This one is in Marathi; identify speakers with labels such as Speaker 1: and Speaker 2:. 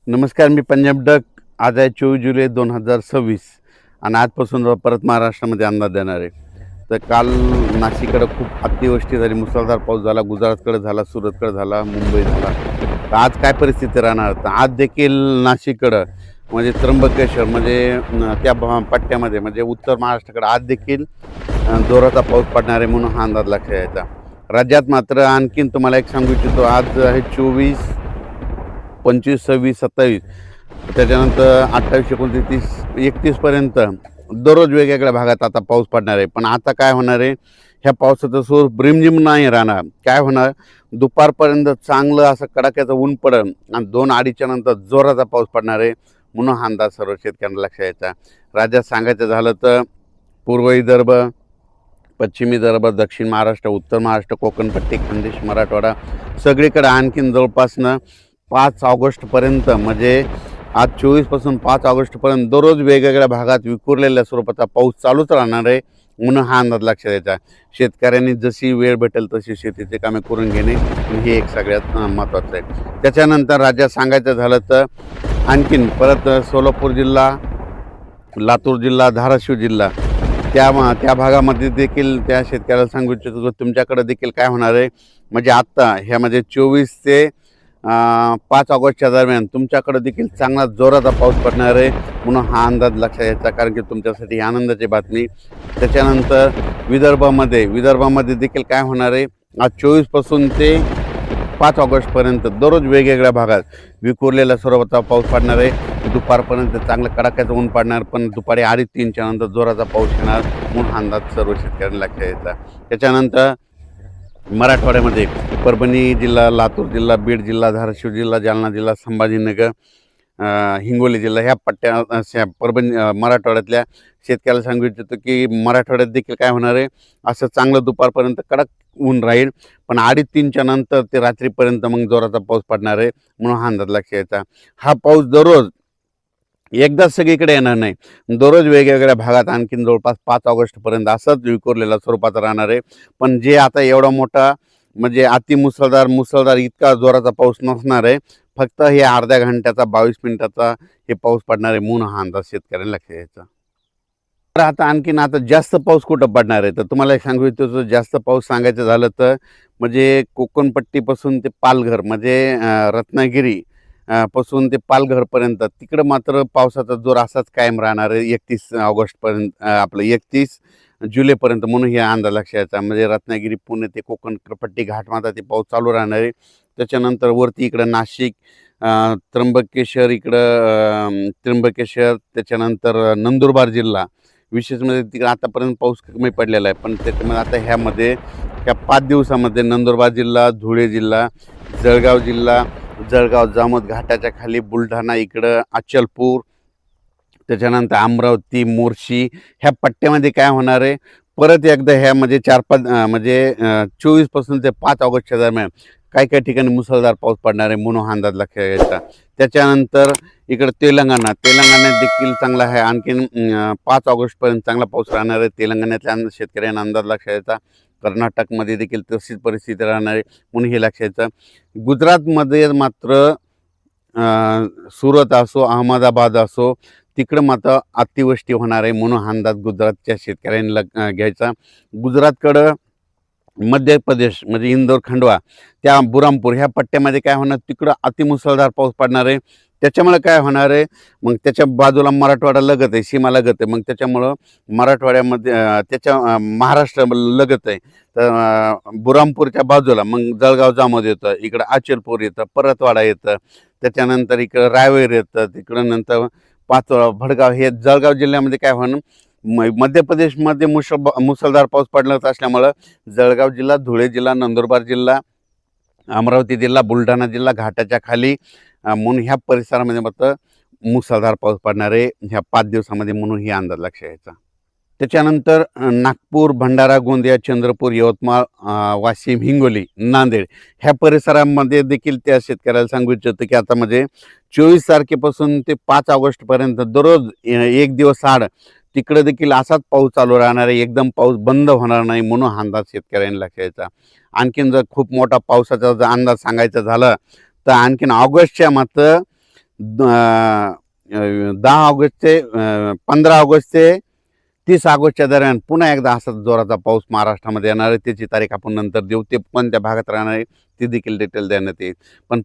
Speaker 1: नमस्कार, मी पंजाब डक. आज आहे 24 जुलै 2026 आणि आजपासून परत महाराष्ट्रामध्ये अंदाज देणार आहे. तर काल नाशिककडे खूप अतिवृष्टी झाली, मुसळधार पाऊस झाला, गुजरातकडे झाला, सुरतकडे झाला, मुंबई झाला. तर आज काय परिस्थिती राहणार? तर आज देखील नाशिककडं म्हणजे त्र्यंबकेश्वर म्हणजे त्या पट्ट्यामध्ये म्हणजे उत्तर महाराष्ट्राकडे आज देखील जोराचा पाऊस पडणार आहे म्हणून हा अंदाज लक्षात यायचा. राज्यात मात्र आणखीन तुम्हाला एक सांगू इच्छितो, आज आहे 24, 25, 26, 27, त्याच्यानंतर 28, 29, 30, 31पर्यंत दररोज वेगवेगळ्या भागात आता पाऊस पडणार आहे. पण आता काय होणार आहे, ह्या पावसाचं स्वरूप रिमझिम नाही राहणार. काय होणार, दुपारपर्यंत चांगलं असं कडाक्याचं ऊन पडेल आणि 2-2:30च्या नंतर जोराचा पाऊस पडणार आहे म्हणून हा अंदाज सर्व शेतकऱ्यांना लक्षात यायचा. राज्यात सांगायचं झालं तर पूर्व विदर्भ, पश्चिम विदर्भ, दक्षिण महाराष्ट्र, उत्तर महाराष्ट्र, कोकणपट्टी, खानदेश, मराठवाडा सगळीकडे आणखीन जवळपासनं 5 ऑगस्टपर्यंत म्हणजे आज 24पासून 5 ऑगस्टपर्यंत दररोज वेगवेगळ्या भागात विखुरलेल्या स्वरूपाचा पाऊस चालूच राहणार आहे म्हणून हा अंदाज लक्षात यायचा. शेतकऱ्यांनी जशी वेळ भेटेल तशी शेतीचे कामे करून घेणे हे एक सगळ्यात महत्त्वाचं आहे. त्याच्यानंतर राज्यात सांगायचं झालं तर आणखीन परत सोलापूर जिल्हा, लातूर जिल्हा, धाराशिव जिल्हा त्या भागामध्ये देखील त्या शेतकऱ्याला सांगू इच्छितो तुमच्याकडे देखील काय होणार आहे, म्हणजे आत्ता ह्यामध्ये 24 ते 5 ऑगस्टच्या दरम्यान तुमच्याकडे देखील चांगला जोराचा पाऊस पडणार आहे म्हणून हा अंदाज लक्षात यायचा, कारण की तुमच्यासाठी आनंदाची बातमी. त्याच्यानंतर विदर्भामध्ये देखील काय होणार आहे, आज 24पासून ते 5 ऑगस्टपर्यंत दररोज वेगवेगळ्या भागात विखुरलेल्या स्वरूपाचा पाऊस पडणार आहे. दुपारपर्यंत चांगलं कडाक्याचं ऊन पडणार, पण दुपारी 2:30-3च्या नंतर जोराचा पाऊस येणार म्हणून हा अंदाज सर्व शेतकऱ्यांना लक्षात यायचा. त्याच्यानंतर मराठवाड्यामध्ये परभणी जिल्हा, लातूर जिल्हा, बीड जिल्हा, धाराशिव जिल्हा, जालना जिल्हा, संभाजीनगर, हिंगोली जिल्हा ह्या पट्ट्या मराठवाड्यातल्या शेतकऱ्याला सांगू इच्छितो की मराठवाड्यात देखील काय होणार आहे, असं चांगलं दुपारपर्यंत कडक ऊन राहील, पण 2:30-3च्या नंतर ते रात्रीपर्यंत मग जोराचा पाऊस पडणार आहे म्हणून हा अंदाज लक्षात यायचा. हा पाऊस दररोज एकदाच सगळीकडे येणार नाही, दररोज वेगवेगळ्या भागात आणखीन जवळपास 5 ऑगस्टपर्यंत असंच विखुरलेला स्वरूपाचा राहणार आहे. पण जे आता एवढा मोठा म्हणजे मुसळधार इतका जोराचा पाऊस नसणार आहे, फक्त हे अर्ध्या घंट्याचा 22 मिनिटाचा हे पाऊस पडणार आहे म्हणून हा अंदाज शेतकऱ्यांना लक्षात यायचा. तर आता जास्त पाऊस कुठं पडणार आहे, तर तुम्हाला एक सांगू इच्छितो, जास्त पाऊस सांगायचं झालं तर म्हणजे कोकणपट्टीपासून ते पालघर म्हणजे रत्नागिरी पासून ते पालघरपर्यंत तिकडं मात्र पावसाचा जोर असाच कायम राहणार आहे 31 ऑगस्टपर्यंत, आपलं 31 जुलैपर्यंत म्हणून हे अंदाज लक्षात यायचा. म्हणजे रत्नागिरी, पुणे ते कोकणपट्टी घाटमाता ते पाऊस चालू राहणार आहे. त्याच्यानंतर वरती इकडं नाशिक, त्र्यंबकेश्वर, त्याच्यानंतर नंदुरबार जिल्हा विशेष म्हणजे तिकडे आतापर्यंत पाऊस कमी पडलेला आहे, पण त्याच्यामध्ये आता ह्या 5 दिवसामध्ये नंदुरबार जिल्हा, धुळे जिल्हा, जळगाव जामोद घाटाच्या खाली, बुलढाणा इकडं, अचलपूर, त्याच्यानंतर अमरावती, मोर्शी ह्या पट्ट्यामध्ये काय होणार आहे, परत एकदा ह्यामध्ये 4-5 म्हणजे 24पासून ते 5 ऑगस्टच्या दरम्यान काही ठिकाणी मुसळधार पाऊस पडणार आहे म्हणून हा अंदाज लक्षात यायचा. त्याच्यानंतर इकडं तेलंगणात देखील चांगला आहे, आणखीन 5 ऑगस्टपर्यंत चांगला पाऊस राहणार आहे. तेलंगणातल्या शेतकऱ्यांना अंदाज लक्षात यायचा. कर्नाटकमध्ये देखील तशीच परिस्थिती राहणार आहे म्हणून हे लक्षात यायचं. गुजरातमध्ये मात्र सुरत असो, अहमदाबाद असो, तिकडं मात्र अतिवृष्टी होणार आहे म्हणून हा अंदाज गुजरातच्या शेतकऱ्यांनी घ्यायचा. गुजरातकडं मध्य प्रदेश म्हणजे इंदोर, खंडवा, त्या बुरामपूर ह्या पट्ट्यामध्ये काय होणार, तिकडं अतिमुसळधार पाऊस पडणार आहे. त्याच्यामुळे काय होणार आहे, मग त्याच्या बाजूला मराठवाडा लगत आहे, सीमा लगत आहे, मग त्याच्यामुळं मराठवाड्यामध्ये महाराष्ट्र लगत आहे, तर बुरामपूरच्या बाजूला मग जळगाव जामोद येतं, इकडं अचलपूर येतं, परतवाडा येतं, त्याच्यानंतर इकडं रायवेर येतं, तिकडं नंतर पाचोळा, भडगाव हे जळगाव जिल्ह्यामध्ये काय होणार, मध्य प्रदेशमध्ये मुसळधार पाऊस पडणार असल्यामुळं जळगाव जिल्हा, धुळे जिल्हा, नंदुरबार जिल्हा, अमरावती जिल्हा, बुलढाणा जिल्हा घाटाच्या खाली म्हणून ह्या परिसरामध्ये मात्र मुसळधार पाऊस पडणार आहे ह्या 5 दिवसामध्ये म्हणून ही अंदाज लक्षात यायचा. त्याच्यानंतर नागपूर, भंडारा, गोंदिया, चंद्रपूर, यवतमाळ, वाशिम, हिंगोली, नांदेड ह्या परिसरामध्ये देखील त्या शेतकऱ्याला सांगू इच्छितो की आता म्हणजे 24 तारखेपासून ते 5 ऑगस्टपर्यंत दररोज 1 दिवस आड तिकडे देखील असाच पाऊस चालू राहणार आहे, एकदम पाऊस बंद होणार नाही म्हणून हा अंदाज शेतकऱ्यांनी लक्षात यायचा. आणखीन जर खूप मोठा पावसाचा जर अंदाज सांगायचा झाला तर आणखीन ऑगस्टच्या मात्र 10 ऑगस्ट ते 15 ऑगस्ट ते 30 ऑगस्टच्या दरम्यान पुन्हा एकदा असा जोराचा पाऊस महाराष्ट्रामध्ये येणार आहे. त्याची तारीख आपण नंतर देऊ. ते कोणत्या भागात राहणार आहे ती देखील डिटेल देण्यात येईल. पण